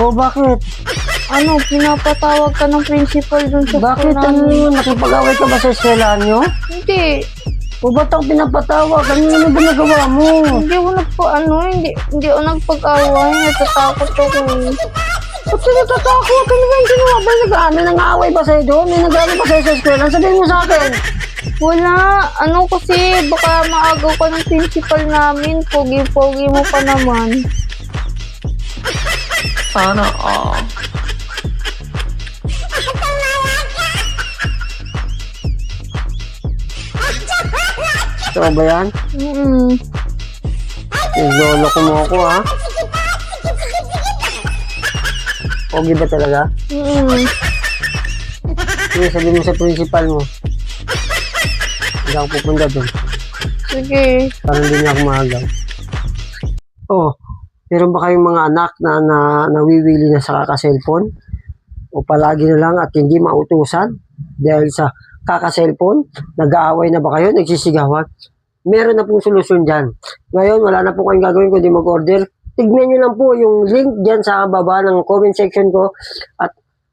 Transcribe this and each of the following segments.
O bakit? Ano, pinapatawag ka ng principal dun sa Bakit school namin. nakipag-away ka ba sa eskwelahan nyo? Hindi. O ba't ako pinapatawag? Ano ba nagawa mo? Hindi ako hindi ako nagpag-away. Natatakot ako. Ba't ka natatakot? Ano ba yung ginawa? May nang-aaway ba sa'yo doon? May nag-aaway ba sa'yo sa eskwelahan? Sabihin mo sa akin. Wala. Ano kasi, baka maagaw ka ng principal namin. Pogi-pogi mo pa naman. Sana all. Ito ba yan? Lolo ko mo ako, ha? Pogi ba talaga? Sige, sabihin mo sa principal mo. Hindi ako pupunta doon. Sige. Parang hindi niya ako maagaw. Oh, meron ba kayong mga anak na nawiwili na sa kaka-cellphone? O palagi na lang at hindi mautusan dahil sa kaka-cellphone? Nag-aaway na ba kayo? Nagsisigawan? Meron na pong solusyon dyan. Ngayon, wala na po kayong gagawin kundi mag-order. Tignan nyo lang po yung link dyan sa baba ng comment section ko at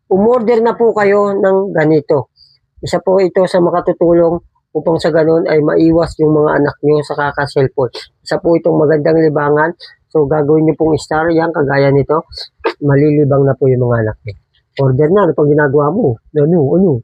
umorder na po kayo ng ganito. Isa po ito sa makatutulong upang sa ganun ay maiwas yung mga anak nyo sa kaka-cellphone. Isa po itong magandang libangan. So, gagawin nyo pong star yan, kagaya nito. Malilibang na po yung mga anak nyo. Order na, ano pang ginagawa mo? Ano?